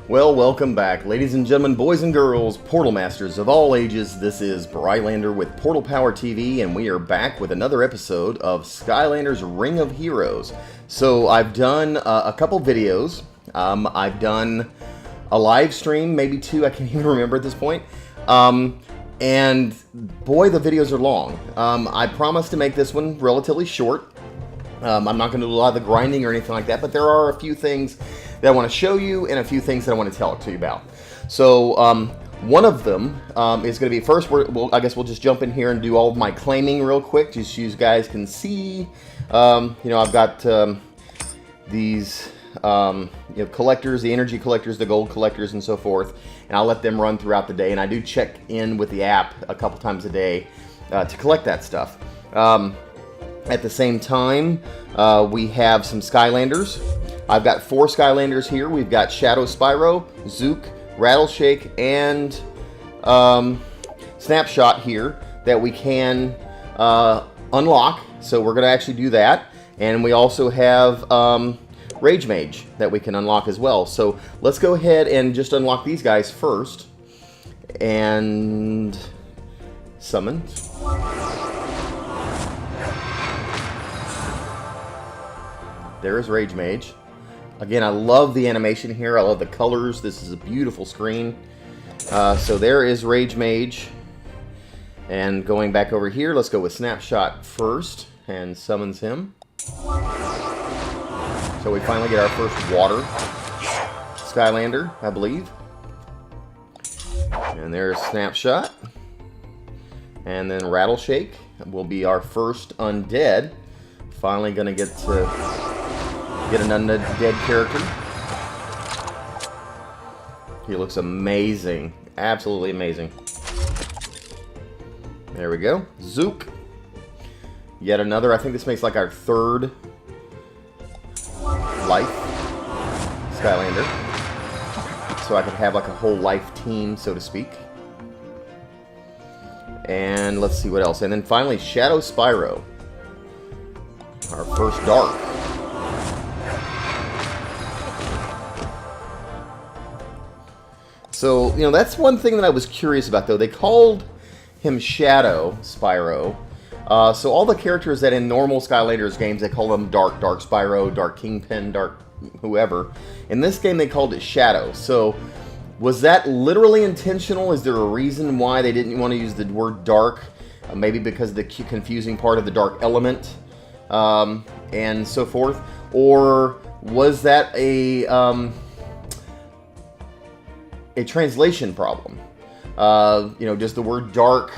Well, welcome back, ladies and gentlemen, boys and girls, Portal Masters of all ages. This is Brylander with PortalPowerTV, and we are back with another episode of Skylanders Ring of Heroes. So I've done a couple videos. I've done a live stream, maybe two, I can't even remember at this point. And boy, the videos are long. I promised to make this one relatively short. I'm not going to do a lot of the grinding or anything like that, but there are a few things that I want to show you and a few things that I want to talk to you about. So one of them is going to be first. I guess we'll just jump in here and do all of my claiming real quick, just so you guys can see. I've got these collectors, the energy collectors, the gold collectors, and so forth, and I'll let them run throughout the day. And I do check in with the app a couple times a day to collect that stuff. At the same time, we have some Skylanders. I've got 4 Skylanders here. We've got Shadow Spyro, Zook, Rattle Shake, and Snapshot here that we can unlock. So we're going to actually do that. And we also have Rage Mage that we can unlock as well. So let's go ahead and just unlock these guys first. And summon. There is Rage Mage. Again, I love the animation here. I love the colors. This is a beautiful screen. So there is Rage Mage. And going back over here, let's go with Snapshot first and summons him. So we finally get our first water Skylander, I believe. And there's Snapshot. And then Rattle Shake will be our first undead. Finally going to get an undead character. He looks amazing. Absolutely amazing. There we go. Zook. Yet another. I think this makes like our 3rd life Skylander. So I could have like a whole life team, so to speak. And let's see what else. And then finally, Shadow Spyro. Our first dark. So, that's one thing that I was curious about, though. They called him Shadow Spyro. So all the characters that in normal Skylanders games, they call them Dark Spyro, Dark Kingpin, Dark whoever. In this game, they called it Shadow. So was that literally intentional? Is there a reason why they didn't want to use the word Dark? Maybe because of the confusing part of the Dark element and so forth? Or was that a translation problem? Does the word dark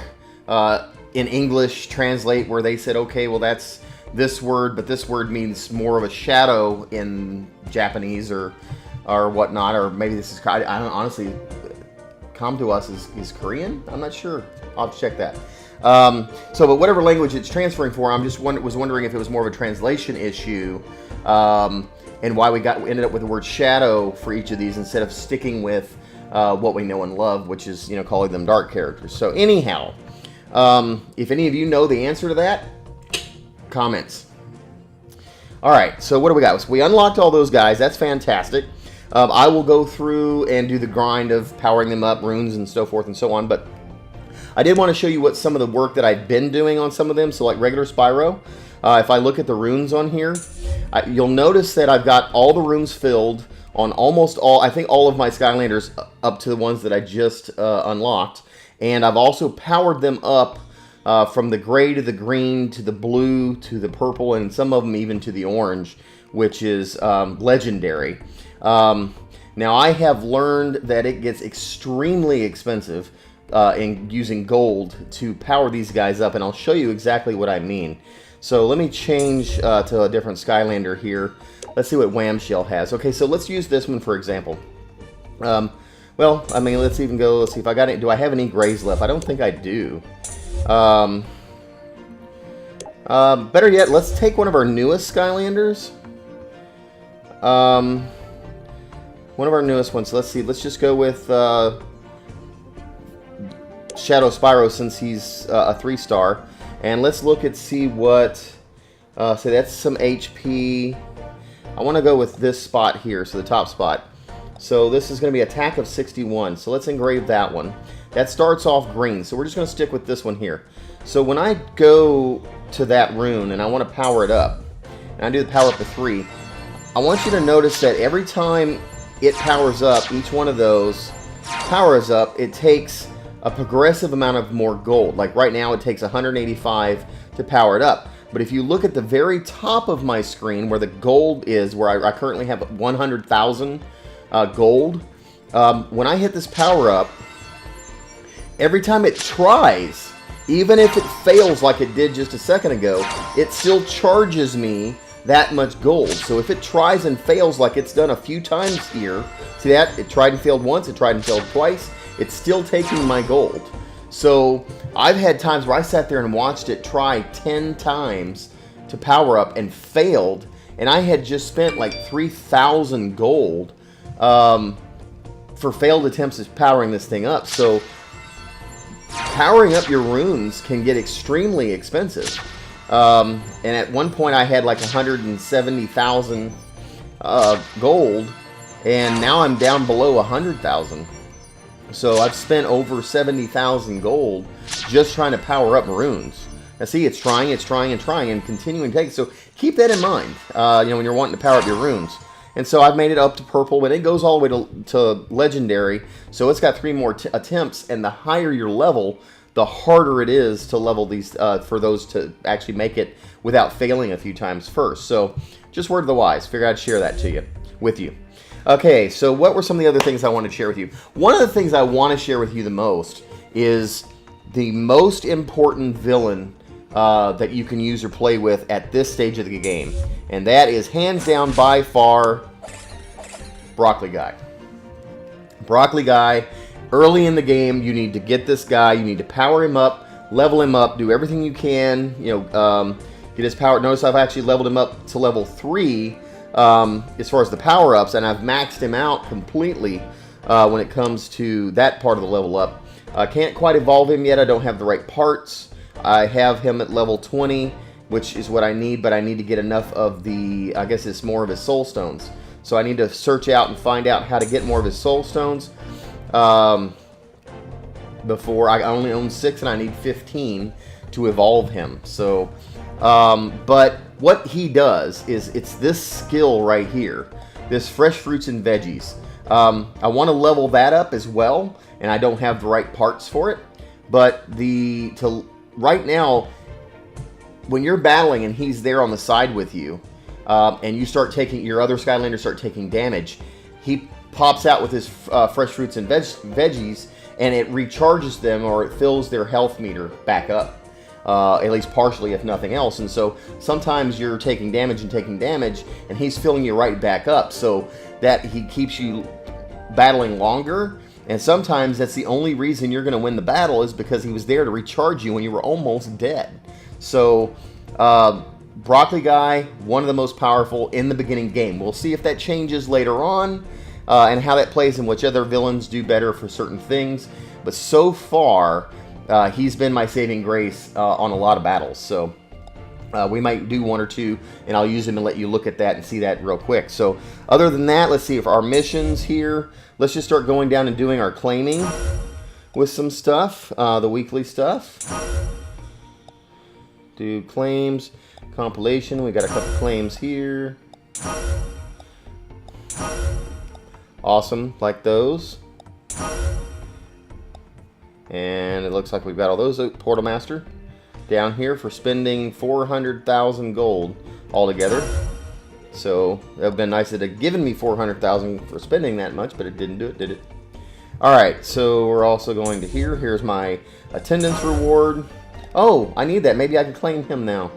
in English translate where they said, okay, well that's this word, but this word means more of a shadow in Japanese or whatnot, or maybe this is, I don't honestly, come to us is Korean? I'm not sure. I'll have to check that. But whatever language it's transferring for, I'm just was wondering if it was more of a translation issue, and why we ended up with the word shadow for each of these instead of sticking with what we know and love, which is, calling them dark characters. So anyhow, if any of you know the answer to that, comments. Alright, so what do we got? So we unlocked all those guys. That's fantastic. I will go through and do the grind of powering them up, runes and so forth and so on, but I did want to show you what some of the work that I've been doing on some of them. So like regular Spyro, if I look at the runes on here, you'll notice that I've got all the runes filled on almost all, I think all of my Skylanders up to the ones that I just unlocked. And I've also powered them up from the gray to the green to the blue to the purple, and some of them even to the orange, which is legendary. Now I have learned that it gets extremely expensive in using gold to power these guys up, and I'll show you exactly what I mean. So let me change to a different Skylander here. Let's see what Whamshell has. Okay, so let's use this one for example. Well, I mean, let's even go, let's see if I got it. Do I have any grays left? I don't think I do. Better yet, let's take one of our newest Skylanders. One of our newest ones. Let's see, let's just go with Shadow Spyro, since he's a 3-star. And let's look and see what, so that's some HP. I want to go with this spot here, so the top spot. So this is going to be attack of 61. So let's engrave that one. That starts off green, so we're just going to stick with this one here. So when I go to that rune and I want to power it up, and I do the power up to 3, I want you to notice that every time it powers up, each one of those powers up, it takes a progressive amount of more gold. Like right now it takes 185 to power it up. But if you look at the very top of my screen where the gold is, where I currently have 100,000 gold, when I hit this power up, every time it tries, even if it fails like it did just a second ago, it still charges me that much gold. So if it tries and fails like it's done a few times here, see that? It tried and failed once, it tried and failed twice, it's still taking my gold. So I've had times where I sat there and watched it try 10 times to power up and failed, and I had just spent like 3,000 gold for failed attempts at powering this thing up. So powering up your runes can get extremely expensive. And at one point I had like 170,000 gold, and now I'm down below 100,000. So I've spent over 70,000 gold just trying to power up runes. Now see, it's trying and trying and continuing to take. So keep that in mind, you know, when you're wanting to power up your runes. And so I've made it up to purple, but it goes all the way to legendary. So it's got 3 more attempts, and the higher your level, the harder it is to level these, for those to actually make it without failing a few times first. So just word of the wise, figured I'd share that with you. Okay, so what were some of the other things I wanted to share with you? One of the things I want to share with you the most is the most important villain that you can use or play with at this stage of the game. And that is hands down by far Broccoli Guy. Broccoli Guy, early in the game, you need to get this guy, you need to power him up, level him up, do everything you can, you know, get his power. Notice I've actually leveled him up to level 3 as far as the power-ups, and I've maxed him out completely when it comes to that part of the level up. I can't quite evolve him yet. I don't have the right parts. I have him at level 20, which is what I need, but I need to get enough of the, I guess it's more of his soul stones. So I need to search out and find out how to get more of his soul stones. Before, I only own 6 and I need 15 to evolve him. So, but what he does is, it's this skill right here, this fresh fruits and veggies. I want to level that up as well, and I don't have the right parts for it. But right now, when you're battling and he's there on the side with you, and you start taking, your other Skylanders start taking damage, he pops out with his fresh fruits and veggies, and it recharges them, or it fills their health meter back up. At least partially, if nothing else. And so sometimes you're taking damage, and he's filling you right back up, so that he keeps you battling longer. And sometimes that's the only reason you're going to win the battle, is because he was there to recharge you when you were almost dead. So Broccoli Guy, one of the most powerful in the beginning game. We'll see if that changes later on, and how that plays and which other villains do better for certain things. But so far, he's been my saving grace on a lot of battles. So we might do 1 or 2, and I'll use him and let you look at that and see that real quick. So other than that, let's see if our missions here. Let's just start going down and doing our claiming with some stuff, the weekly stuff. Do claims, compilation. We got a couple claims here. Awesome, like those. And it looks like we've got all those. Portal Master down here for spending 400,000 gold altogether. So it would have been nice if it had given me 400,000 for spending that much, but it didn't do it, did it? Alright, so we're also going to here. Here's my attendance reward. Oh, I need that. Maybe I can claim him now.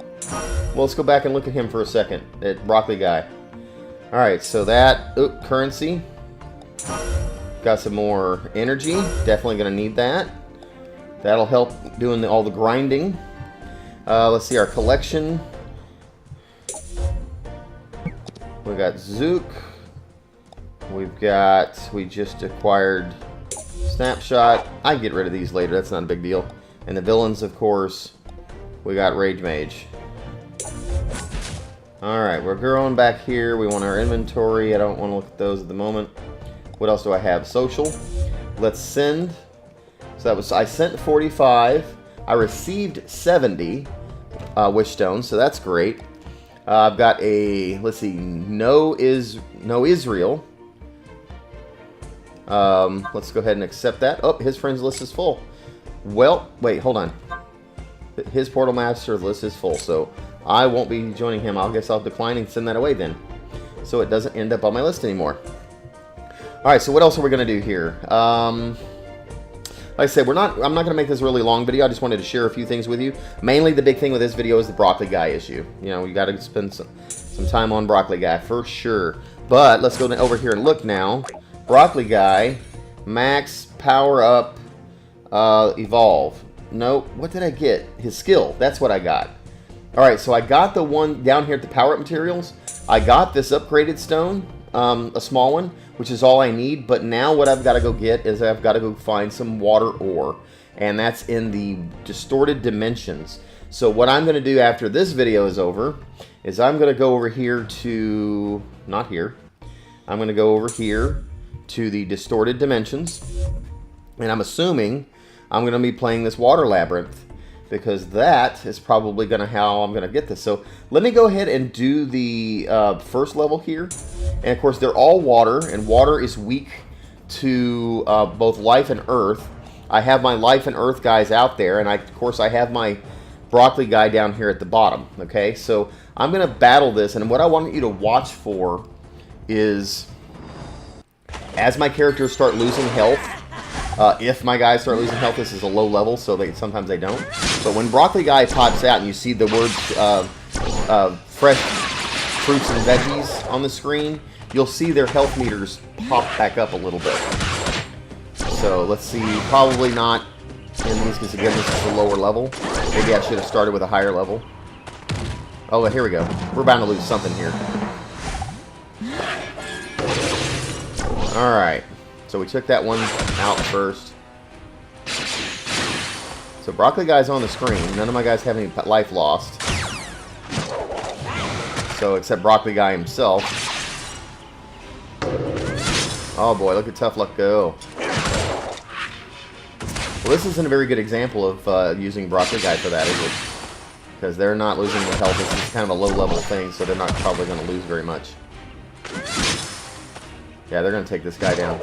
Well, let's go back and look at him for a second. At Broccoli Guy. Alright, so that, currency. Got some more energy. Definitely going to need that. That'll help doing all the grinding. Let's see our collection. We got Zook. We just acquired Snapshot. I can get rid of these later. That's not a big deal. And the villains, of course, we got Rage Mage. Alright, we're going back here. We want our inventory. I don't want to look at those at the moment. What else do I have? Social. Let's send. So that was, I sent 45. I received 70 wish stones, so that's great. I've got a, let's see, no Israel. Let's go ahead and accept that. Oh, his friends list is full. Well, wait, hold on. His Portal Master list is full, so I won't be joining him. I guess I'll decline and send that away then, so it doesn't end up on my list anymore. Alright, so what else are we going to do here? Like I said, I'm not going to make this a really long video. I just wanted to share a few things with you. Mainly the big thing with this video is the broccoli guy issue. You know, you got to spend some time on broccoli guy for sure. But let's go over here and look now. Broccoli guy, max power up, evolve. No, what did I get? His skill. That's what I got. Alright, so I got the one down here at the power up materials. I got this upgraded stone, a small one, which is all I need. But now what I've got to go get is I've got to go find some water ore. And that's in the distorted dimensions. So what I'm going to do after this video is over is I'm going to go over here to, not here, I'm going to go over here to the distorted dimensions. And I'm assuming I'm going to be playing this water labyrinth, because that is probably how I'm going to get this. So let me go ahead and do the first level here. And of course, they're all water, and water is weak to both life and earth. I have my life and earth guys out there, and of course I have my broccoli guy down here at the bottom. Okay, so I'm going to battle this, and what I want you to watch for is as my characters start losing health. If my guys start losing health, this is a low level, so sometimes they don't. But when broccoli guy pops out and you see the word fresh fruits and veggies on the screen, you'll see their health meters pop back up a little bit. So let's see, probably not in these, because again, this is a lower level. Maybe I should have started with a higher level. Oh, here we go. We're bound to lose something here. Alright. So we took that one out first. So broccoli guy's on the screen. None of my guys have any life lost. So except broccoli guy himself. Oh boy, look at Tough Luck go. Well, this isn't a very good example of using broccoli guy for that, is it? Because they're not losing the health. This is kind of a low level thing, so they're not probably going to lose very much. Yeah, they're going to take this guy down.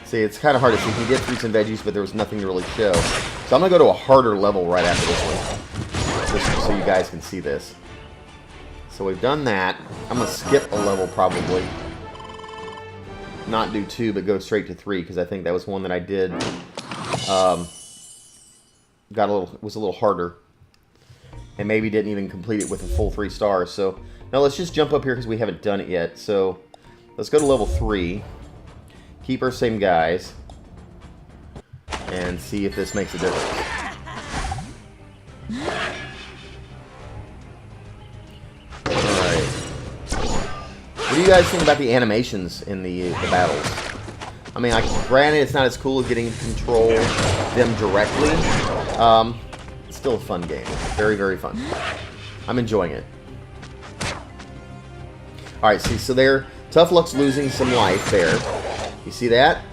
See, it's kind of hard to see. You can get fruits and veggies, but there was nothing to really show. So I'm going to go to a harder level right after this one, just so you guys can see this. So we've done that. I'm going to skip a level probably. Not do 2, but go straight to 3, because I think that was one that I did. Was a little harder. And maybe didn't even complete it with a full 3 stars. So now let's just jump up here because we haven't done it yet. So let's go to level 3. Keep our same guys. And see if this makes a difference. Alright. What do you guys think about the animations in the battles? I mean, granted, it's not as cool as getting to control them directly. It's still a fun game. Very, very fun. I'm enjoying it. Alright, see, so there, Tough Luck's losing some life there. You see that?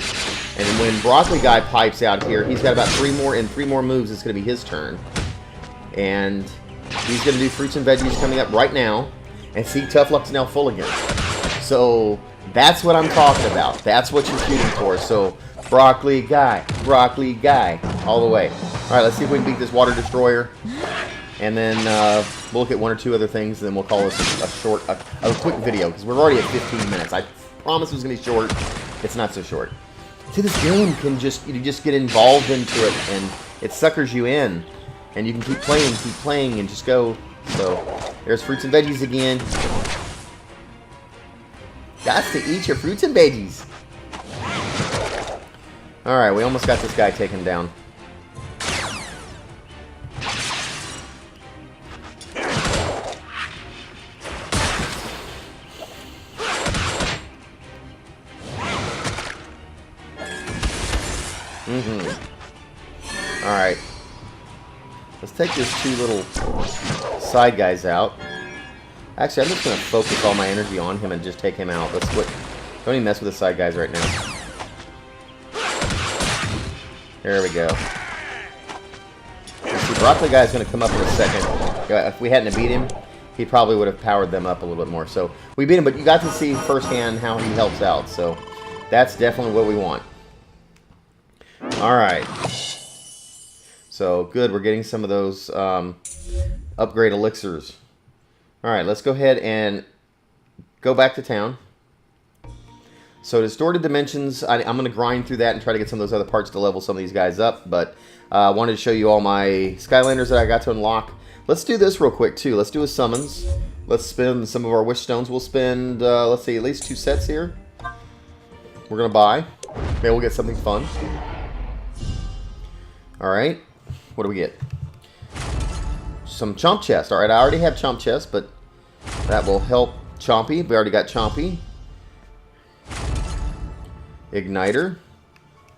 And when Broccoli Guy pipes out here, he's got about 3 more moves. It's going to be his turn. And he's going to do fruits and veggies coming up right now. And see, Tough Luck's now full again. So that's what I'm talking about. That's what you're shooting for. So Broccoli Guy, all the way. All right, let's see if we can beat this Water Destroyer. And then we'll look at 1 or 2 other things, and then we'll call this a quick video, because we're already at 15 minutes. I promised it was going to be short. It's not so short. See, this game can you just get involved into it, and it suckers you in. And you can keep playing, and just go. So, there's fruits and veggies again. Got to eat your fruits and veggies. Alright, we almost got this guy taken down. Alright. Let's take these 2 little side guys out. Actually, I'm just going to focus all my energy on him and just take him out. Let's Don't even mess with the side guys right now. There we go. See, Broccoli guy's going to come up in a second. If we hadn't beat him, he probably would have powered them up a little bit more. So we beat him, but you got to see firsthand how he helps out. So that's definitely what we want. All right. So good, we're getting some of those upgrade elixirs. All right, let's go ahead and go back to town. So distorted dimensions, I'm going to grind through that and try to get some of those other parts to level some of these guys up. But I wanted to show you all my Skylanders that I got to unlock. Let's do this real quick too. Let's do a summons. Let's spend some of our wish stones. We'll spend, let's see, at least 2 sets here. We're going to buy. Maybe we'll get something fun. All right. What do we get? Some Chomp Chest. All right, I already have Chomp Chest, but that will help Chompy. We already got Chompy. Igniter.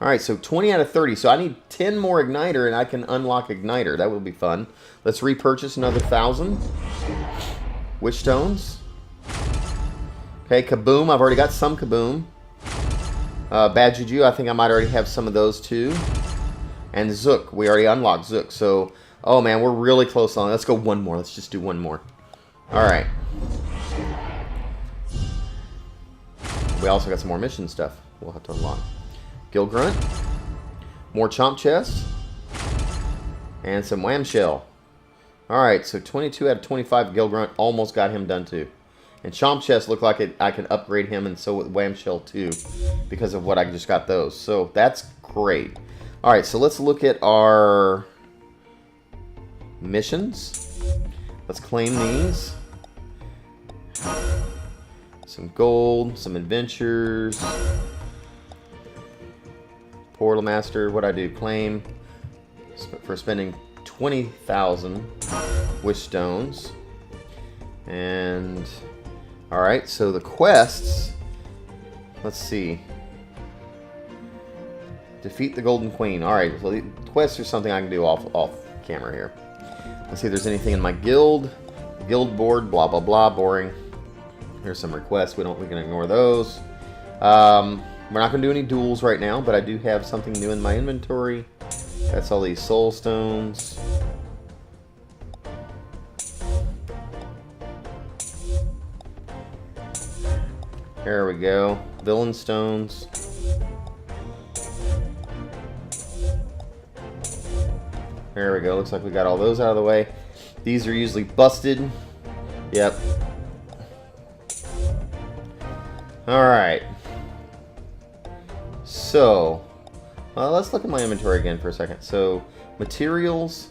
All right, so 20 out of 30. So I need 10 more Igniter, and I can unlock Igniter. That will be fun. Let's repurchase another 1,000. Wish Stones. Okay, Kaboom. I've already got some Kaboom. Bad Juju. I think I might already have some of those too. And Zook. We already unlocked Zook. So, oh man, we're really close on. Let's go one more. Let's just do one more. All right. We also got some more mission stuff we'll have to unlock. Gill Grunt. More Chomp Chest. And some Wham Shell. Alright, so 22 out of 25 Gill Grunt. Almost got him done too. And Chomp Chest look like I can upgrade him, and so with Wham Shell too, because of what I just got those. So that's great. Alright, so let's look at our missions. Let's claim these. Some gold, some adventures. Portal Master, what I do? Claim for spending 20,000 wish stones. And alright, so the quests, let's see. Defeat the Golden Queen. Alright, so the quests are something I can do off camera here. Let's see if there's anything in my guild. Guild board, blah blah blah, boring. Here's some requests. We can ignore those. We're not going to do any duels right now, but I do have something new in my inventory. That's all these soul stones. There we go. Villain stones. There we go. Looks like we got all those out of the way. These are usually busted. Yep. Alright. So, let's look at my inventory again for a second. So, materials.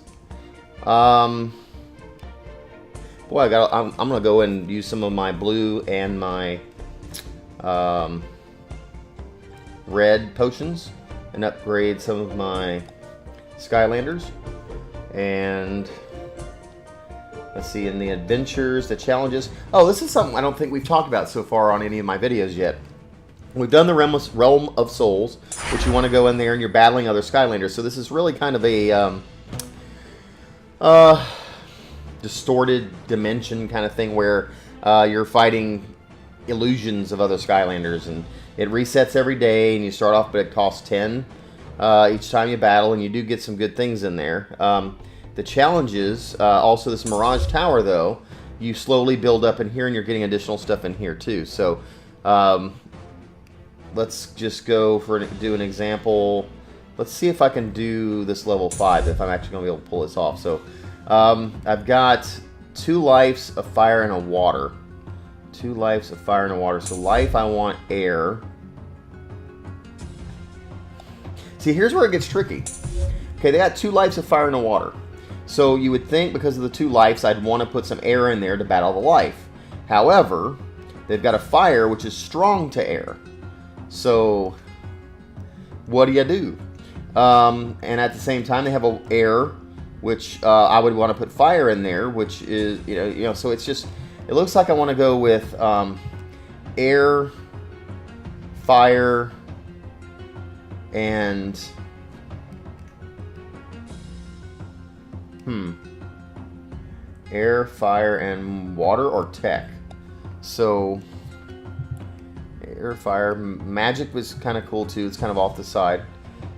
Boy, I'm gonna go and use some of my blue and my red potions and upgrade some of my Skylanders. And let's see, in the adventures, the challenges. Oh, this is something I don't think we've talked about so far on any of my videos yet. We've done the Realm of Souls, which you want to go in there and you're battling other Skylanders. So this is really kind of a distorted dimension kind of thing where you're fighting illusions of other Skylanders, and it resets every day, and you start off, but it costs 10 each time you battle, and you do get some good things in there. The challenges, also this Mirage Tower, though, you slowly build up in here, and you're getting additional stuff in here too. So let's just go do an example. Let's see if I can do this level 5, if I'm actually going to be able to pull this off. So I've got 2 lives of fire and a water. 2 lives of fire and a water. So life, I want air. See, here's where it gets tricky. Okay, they got 2 lives of fire and a water. So you would think because of the 2 lives, I'd want to put some air in there to battle the life. However, they've got a fire which is strong to air. So what do you do? And at the same time, they have a air, which I would want to put fire in there, which is you know. So it's just, it looks like I want to go with air, fire, and air, fire, and water, or tech. So Air Fire. Magic was kind of cool too. It's kind of off the side.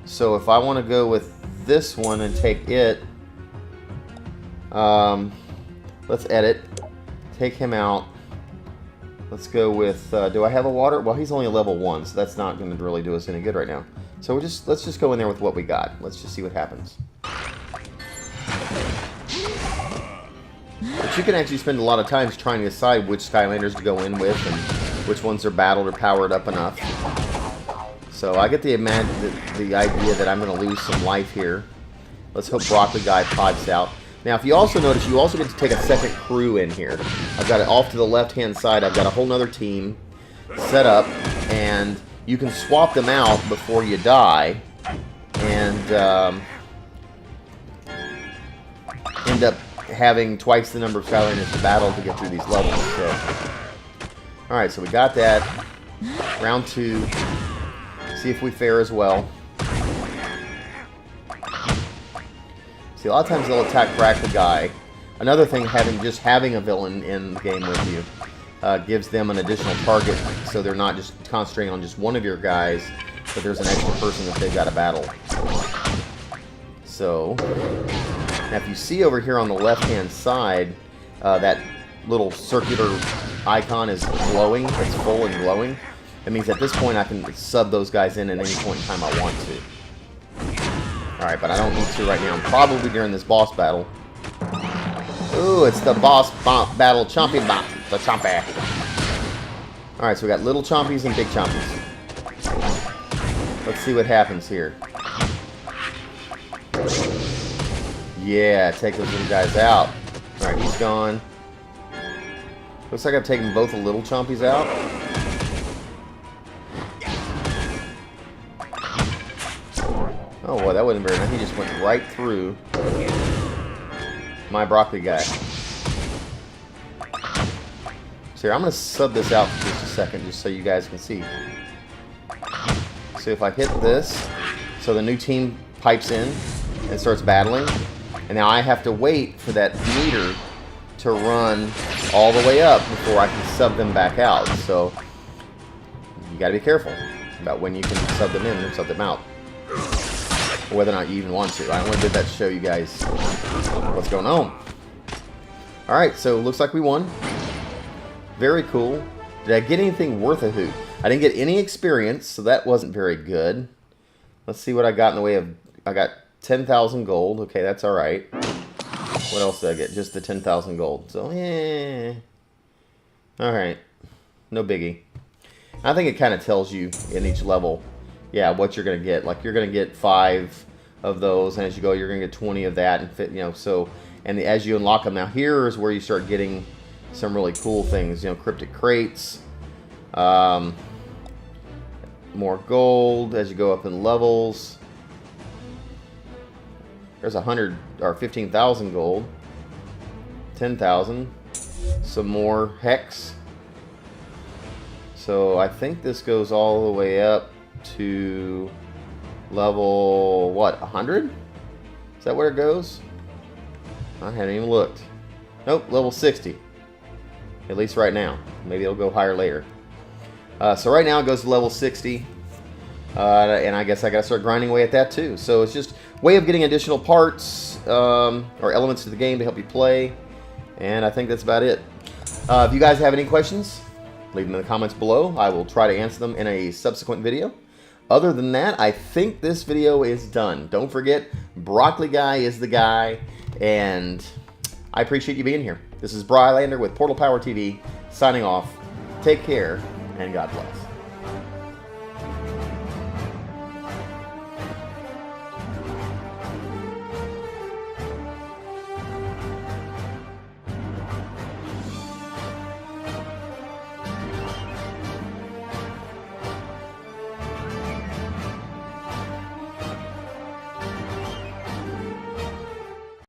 So if I want to go with this one and take it, let's edit. Take him out. Let's go with, do I have a water? Well, he's only a level 1, so that's not going to really do us any good right now. So let's just go in there with what we got. Let's just see what happens. But you can actually spend a lot of times trying to decide which Skylanders to go in with and which ones are battled or powered up enough. So I get the idea that I'm going to lose some life here. Let's hope Broccoli Guy pops out. Now, if you also notice, you also get to take a second crew in here. I've got it off to the left-hand side. I've got a whole nother team set up, and you can swap them out before you die, and end up having twice the number of Skylanders to battle to get through these levels. So, alright, so we got that. Round 2. See if we fare as well. See, a lot of times they'll attack Broccoli Guy. Another thing, having a villain in the game with you gives them an additional target, so they're not just concentrating on just one of your guys, but there's an extra person that they've got to battle. So, now if you see over here on the left-hand side, that little circular icon is glowing. It's full and glowing. That means at this point I can sub those guys in at any point in time I want to. Alright, but I don't need to right now. Probably during this boss battle. Ooh, it's the boss battle Chompy Bop. The Chompy. Alright, so we got little Chompies and big Chompies. Let's see what happens here. Yeah, take those little guys out. Alright, he's gone. Looks like I've taken both the little Chompies out. Oh, well, that wasn't very nice. He just went right through my Broccoli Guy. So here, I'm going to sub this out for just a second, just so you guys can see. So if I hit this, so the new team pipes in and starts battling. And now I have to wait for that meter to run all the way up before I can sub them back out. So you got to be careful about when you can sub them in and sub them out. Or whether or not you even want to. I only did that to show you guys what's going on. Alright, so looks like we won. Very cool. Did I get anything worth a hoot? I didn't get any experience, so that wasn't very good. Let's see what I got in the way of... I got 10,000 gold. Okay, that's alright. What else did I get? Just the 10,000 gold. So, yeah. Alright. No biggie. I think it kind of tells you in each level, yeah, what you're going to get. Like, you're going to get 5 of those, and as you go, you're going to get 20 of that, and fit, you know, so, and as you unlock them, now here is where you start getting some really cool things, you know, cryptic crates, more gold as you go up in levels. There's 100 or 15,000 gold, 10,000, some more hex. So I think this goes all the way up to level, what, 100? Is that where it goes? I haven't even looked. Nope, level 60. At least right now. Maybe it'll go higher later. So right now it goes to level 60. And I guess I gotta start grinding away at that too. So it's just a way of getting additional parts or elements to the game to help you play. And I think that's about it. If you guys have any questions, leave them in the comments below. I will try to answer them in a subsequent video. Other than that, I think this video is done. Don't forget, Broccoli Guy is the guy, and I appreciate you being here. This is Brylander with PortalPowerTV, signing off. Take care, and God bless.